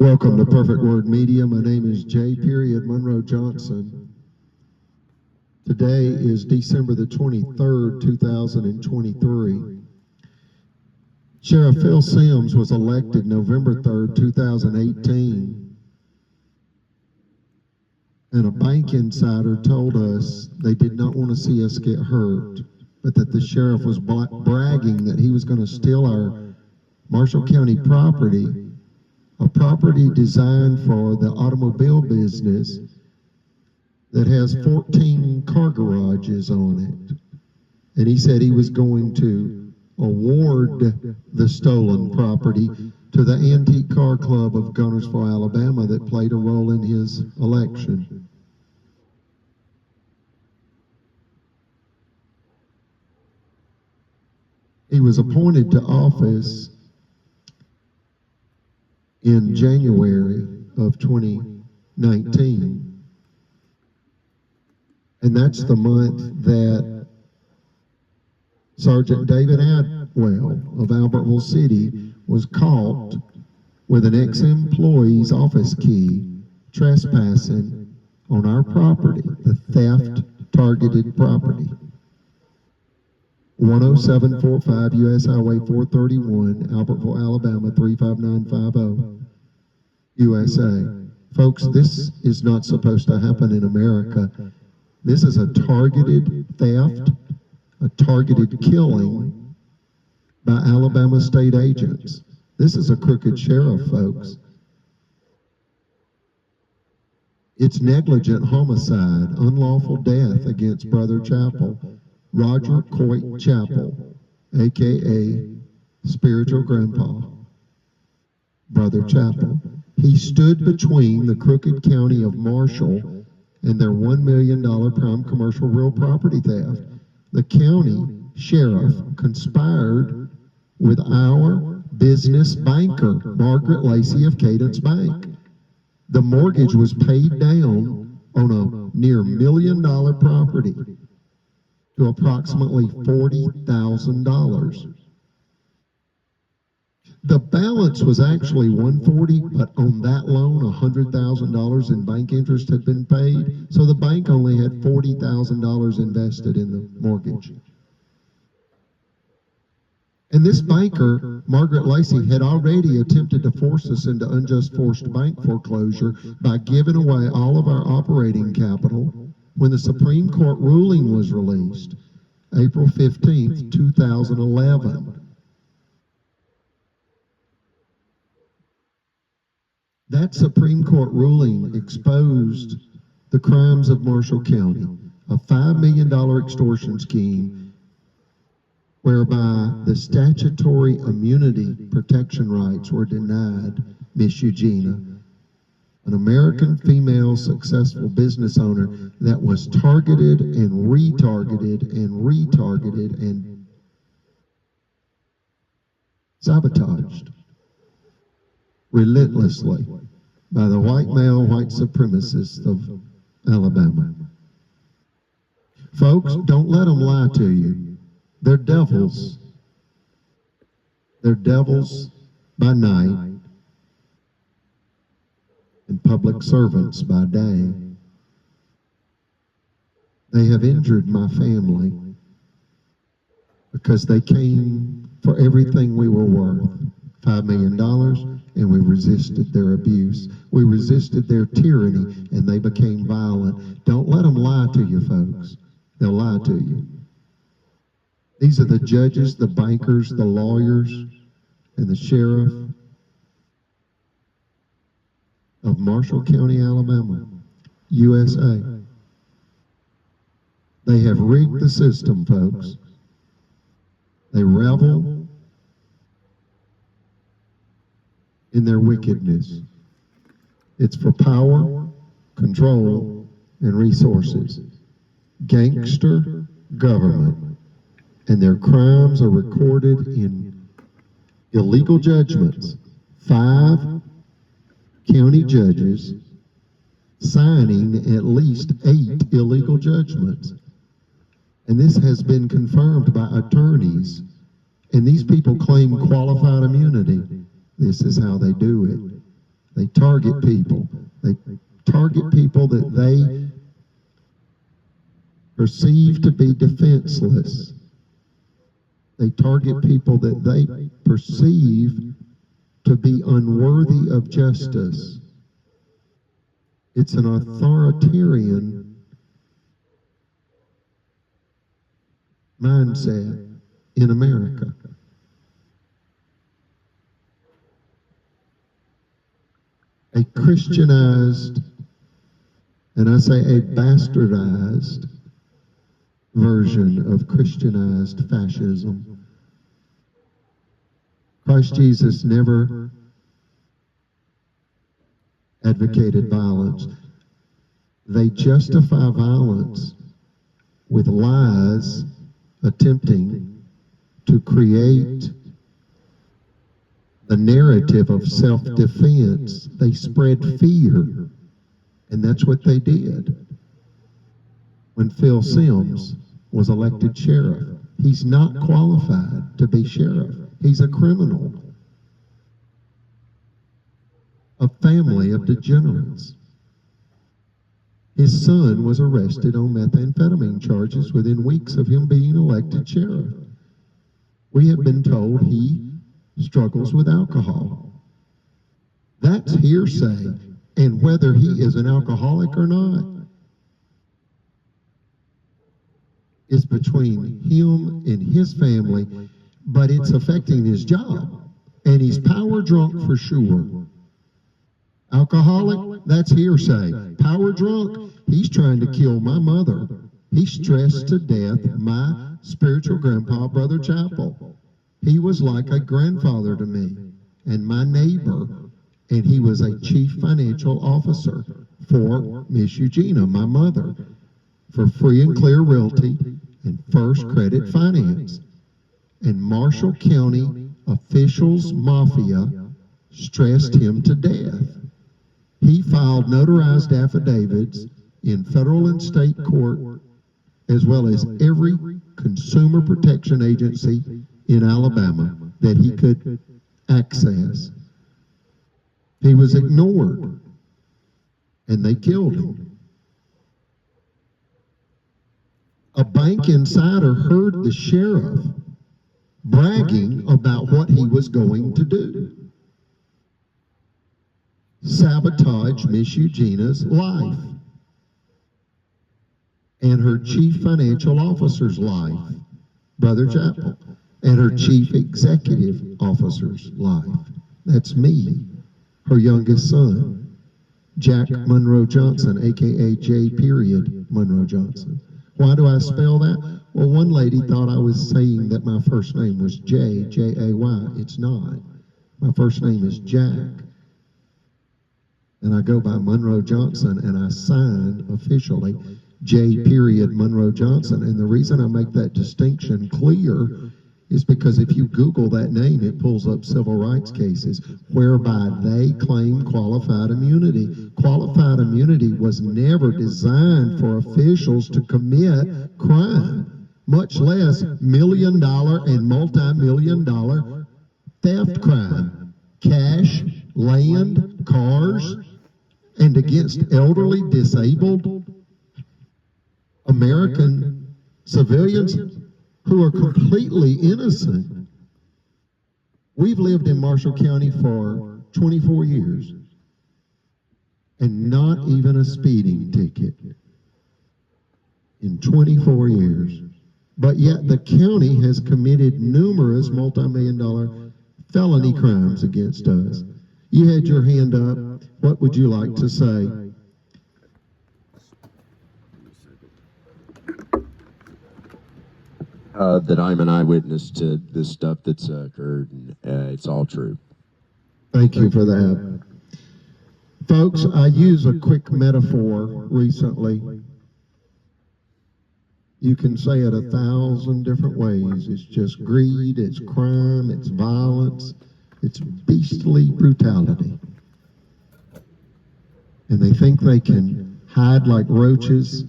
Welcome to Perfect Word Media. My name is J. Monroe Johnson. Today is December the 23rd, 2023. Sheriff Phil Sims was elected November 3rd, 2018. And a bank insider told us they did not want to see us get hurt, but that the sheriff was bragging that he was going to steal our Marshall County property, a property designed for the automobile business that has 14 car garages on it. And he said he was going to award the stolen property to the Antique Car Club of Gunnersville, Alabama, that played a role in his election. He was appointed to office in January of 2019. And that's the month that Sergeant David Atwell of Albertville City was caught with an ex-employee's office key trespassing on our property, the theft-targeted property. 10745 U.S. Highway 431, Albertville, Alabama 35950, USA. Folks, this is not supposed to happen in America. This is a targeted theft, a targeted killing by Alabama state agents. This is a crooked sheriff, folks. It's negligent homicide, unlawful death against Brother Chappell, Roger Coit Chappell, a.k.a. Spiritual Grandpa, Brother Chappell. He stood between the crooked county of Marshall and their $1 million prime commercial real property theft. The county sheriff conspired with our business banker, Margaret Lacey of Cadence Bank. The mortgage was paid down on a near $1 million property to approximately $40,000. The balance was actually $140,000, but on that loan, $100,000 in bank interest had been paid, so the bank only had $40,000 invested in the mortgage. And this banker, Margaret Lacey, had already attempted to force us into unjust forced bank foreclosure by giving away all of our operating capital when the Supreme Court ruling was released, April 15th, 2011. That Supreme Court ruling exposed the crimes of Marshall County, a $5 million extortion scheme whereby the statutory immunity protection rights were denied Miss Eugenia, an American female successful business owner that was targeted and retargeted and sabotaged relentlessly by the white male, white supremacists of Alabama. Folks, don't let them lie to you. They're devils. They're devils by night and public servants by day. They have injured my family because they came for everything we were worth, $5 million, and we resisted their abuse. We resisted their tyranny, and they became violent. Don't let them lie to you, folks. They'll lie to you. These are the judges, the bankers, the lawyers, and the sheriff of Marshall County, Alabama, USA. They have rigged the system, folks. They revel in their wickedness. It's for power, control, and resources. Gangster government. And their crimes are recorded in illegal judgments. 5 county judges signing at least 8 illegal judgments. And this has been confirmed by attorneys. And these people claim qualified immunity. This is how they do it. They target people. They target people that they perceive to be defenseless. They target people that they perceive to be unworthy of justice. It's an authoritarian mindset in America. A Christianized, and I say a bastardized version of Christianized fascism. Christ Jesus never advocated violence. They justify violence with lies, attempting to create the narrative of self-defense. They spread fear, and that's what they did. When Phil Sims was elected sheriff, he's not qualified to be sheriff. He's a criminal. A family of degenerates. His son was arrested on methamphetamine charges within weeks of him being elected sheriff. We have been told he struggles with alcohol. That's hearsay, and whether he is an alcoholic or not is between him and his family, but it's affecting his job, and he's power drunk for sure. Alcoholic, that's hearsay. Power drunk, he's trying to kill my mother. He stressed to death my spiritual grandpa, Brother Chappell. He was like a grandfather to me and my neighbor, and he was a chief financial officer for Miss Eugenia, my mother, for Free and Clear Realty and First Credit Finance. And Marshall County officials mafia stressed him to death. He filed notarized affidavits in federal and state court, as well as every consumer protection agency in Alabama that he could access. He was ignored, and they killed him. A bank insider heard the sheriff bragging about what he was going to do. Sabotage Miss Eugenia's life and her chief financial officer's life, Brother Chappell, and her chief executive officer's life. That's me, her youngest son, Jack Monroe Johnson, aka J. Monroe Johnson. Why do I spell that? Well, one lady thought I was saying that my first name was J, J-A-Y. It's not. My first name is Jack. And I go by Monroe Johnson, and I signed officially J. Monroe Johnson. And the reason I make that distinction clear is because if you Google that name, it pulls up civil rights cases whereby they claim qualified immunity. Qualified immunity was never designed for officials to commit crime, much less million-dollar and multi-million-dollar theft crime. Cash, land, cars, and against elderly, disabled American civilians who are completely innocent. We've lived in Marshall County for 24 years, and not even a speeding ticket in 24 years. But yet the county has committed numerous multi-million-dollar felony crimes against us. You had your hand up. What would you like to say? That I'm an eyewitness to this stuff that's occurred, and it's all true. Thank you for that. Folks, I use a quick metaphor recently. You can say it 1,000 different ways. It's just greed, it's crime, it's violence, it's beastly brutality. And they think they can hide like roaches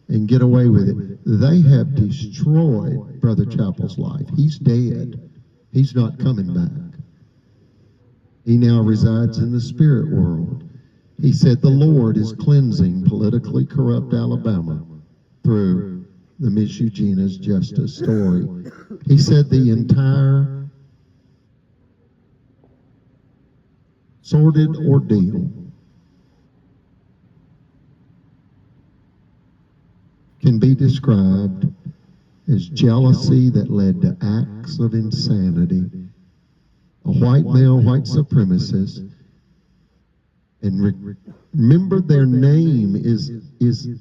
and get away with it. They have destroyed Brother Chappell's life. He's dead. He's not coming back. He now resides in the spirit world. He said the Lord is cleansing politically corrupt Alabama through the Miss Eugenia's Justice story. He said the entire sordid ordeal can be described as jealousy that led to acts of insanity. A white male, white supremacist, and remember their name is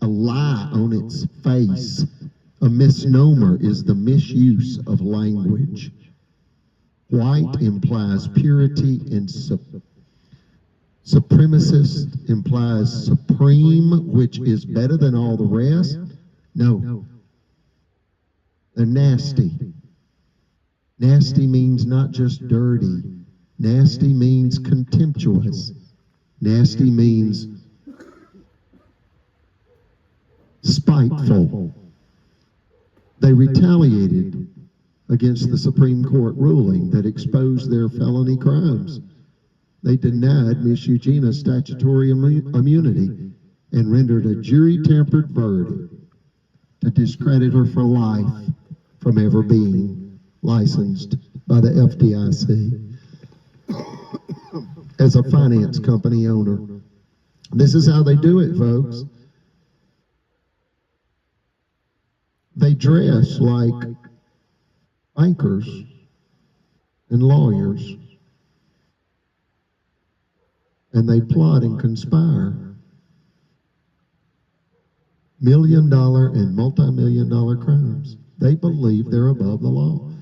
a lie on its face. A misnomer is the misuse of language. White implies purity and supremacist implies supreme, which is better than all the rest. No. They're nasty. Nasty means not just dirty. Nasty means contemptuous. Nasty means spiteful. They retaliated against the Supreme Court ruling that exposed their felony crimes. They denied Miss Eugenia statutory immunity and rendered a jury-tempered verdict to discredit her for life from ever being licensed by the FDIC as a finance company owner. This is how they do it, folks. They dress like bankers and lawyers, and they plot and conspire million-dollar and multi-million-dollar crimes. They believe they're above the law.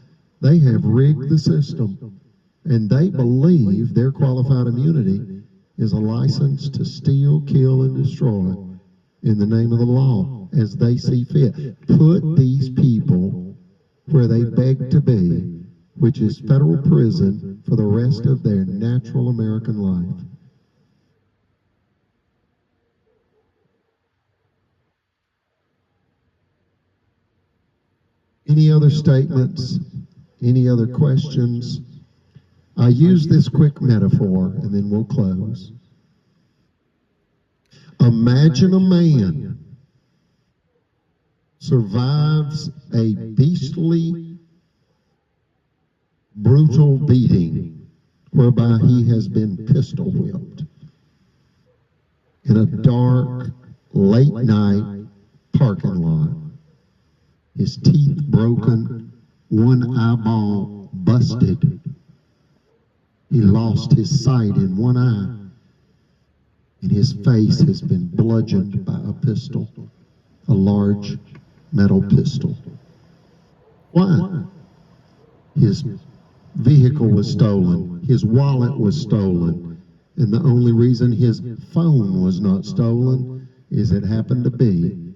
They have rigged the system, and they believe their qualified immunity is a license to steal, kill, and destroy in the name of the law as they see fit. Put these people where they beg to be, which is federal prison for the rest of their natural American life. Any other statements? Any other questions? I use this quick metaphor and then we'll close. Imagine a man survives a beastly, brutal beating whereby he has been pistol whipped in a dark, late night parking lot. His teeth broken, one eyeball busted. He lost his sight in one eye, and his face has been bludgeoned by a pistol, a large metal pistol. Why? His vehicle was stolen, his wallet was stolen, and the only reason his phone was not stolen is it happened to be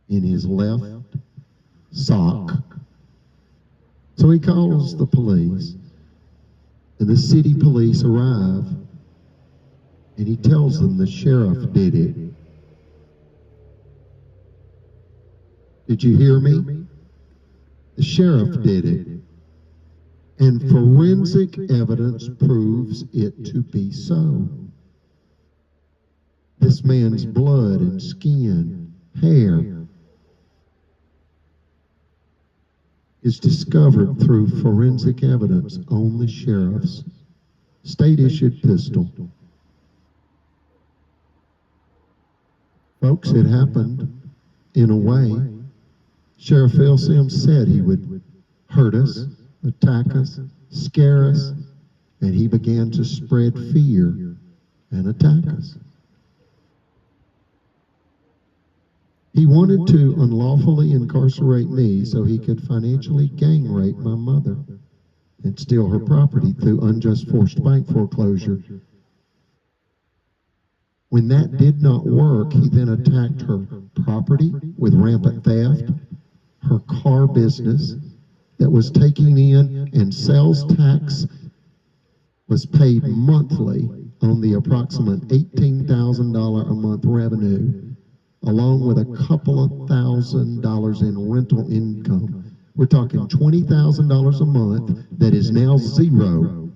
in his left sock. So he calls the police, and the city police arrive, and he tells them the sheriff did it. Did you hear me? The sheriff did it. And forensic evidence proves it to be so. This man's blood and skin, hair, is discovered through forensic evidence on the sheriff's state-issued pistol. Folks, it happened in a way. Sheriff Phil Sims said he would hurt us, attack us, scare us, and he began to spread fear and attack us. He wanted to unlawfully incarcerate me so he could financially gang rape my mother and steal her property through unjust forced bank foreclosure. When that did not work, he then attacked her property with rampant theft, her car business that was taking in and sales tax was paid monthly on the approximate $18,000 a month revenue, along with a couple of $1,000s in rental income. We're talking $20,000 a month that is now zero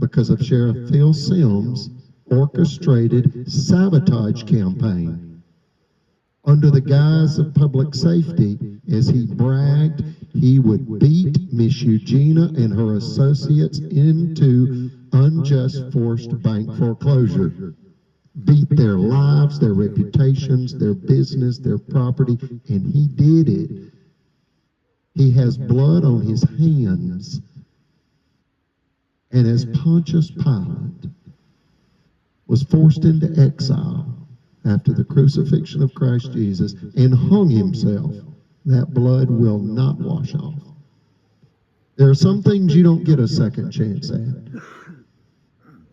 because of Sheriff Phil Sims' orchestrated sabotage campaign under the guise of public safety, as he bragged he would beat Miss Eugenia and her associates into unjust forced bank foreclosure, beat their lives, their reputations, their business, their property, and he did it. He has blood on his hands. And as Pontius Pilate was forced into exile after the crucifixion of Christ Jesus and hung himself, that blood will not wash off. There are some things you don't get a second chance at.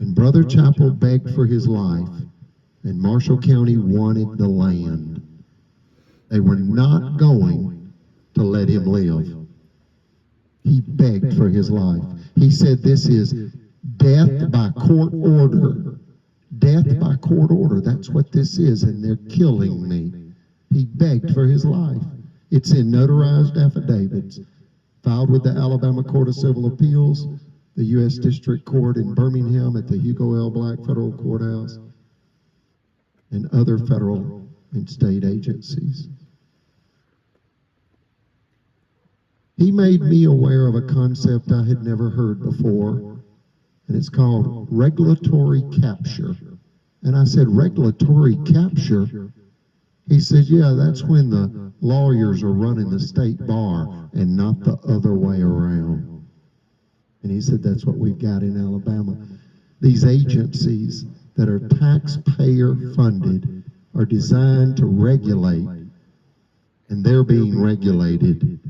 And Brother Chappell begged for his life, and Marshall County wanted the land. They were not going to let him live. He begged for his life. He said, this is death by court order. Death by court order. That's what this is, and they're killing me. He begged for his life. It's in notarized affidavits filed with the Alabama Court of Civil Appeals, the U.S. District Court in Birmingham at the Hugo L. Black Federal Courthouse, and other federal and state agencies. He made me aware of a concept I had never heard before, and it's called regulatory capture. And I said, regulatory capture? He said, yeah, that's when the lawyers are running the state bar and not the other way around. And he said, that's what we've got in Alabama. These agencies that are taxpayer funded are designed to regulate, and they're being regulated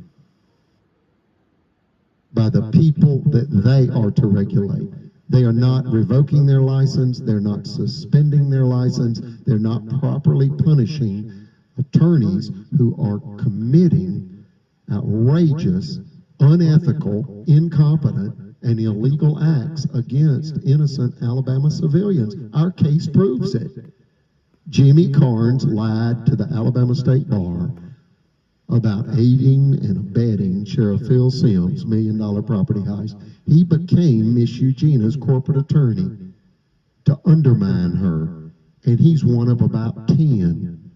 by the people that they are to regulate. They are not revoking their license, they're not suspending their license, they're not properly punishing attorneys who are committing outrageous, unethical, incompetent, and illegal acts against innocent Alabama civilians. Our case proves it. Jimmy Carnes lied to the Alabama State Bar about aiding and abetting Sheriff Phil Sims' $1 million property heist. He became Miss Eugenia's corporate attorney to undermine her, and he's one of about 10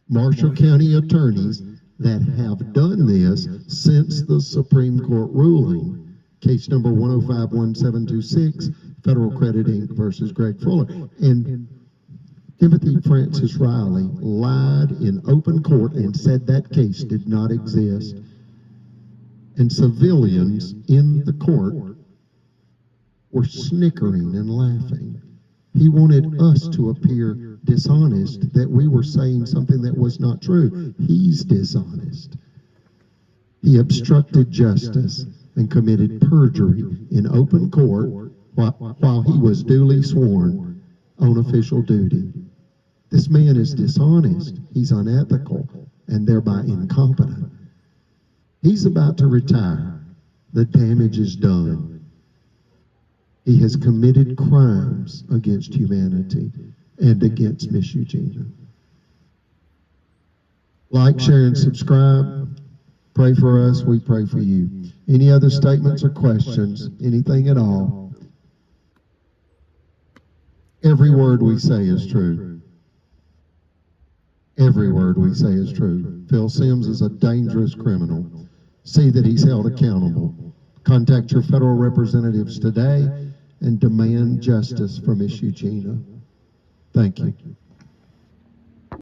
Marshall County attorneys that have done this since the Supreme Court ruling. Case number 1051726, Federal Credit Inc. versus Greg Fuller. And Timothy Francis Riley lied in open court and said that case did not exist. And civilians in the court were snickering and laughing. He wanted us to appear dishonest, that we were saying something that was not true. He's dishonest. He obstructed justice and committed perjury in open court while he was duly sworn on official duty. This man is dishonest, he's unethical, and thereby incompetent. He's about to retire. The damage is done. He has committed crimes against humanity and against Miss Eugenia. Like, share, and subscribe. Pray for us, we pray for you. Any other statements or questions, anything at all? Every word we say is true. Every word we say is true. Phil Sims is a dangerous criminal. See that he's held accountable. Contact your federal representatives today and demand justice for Miss Eugenia. Thank you.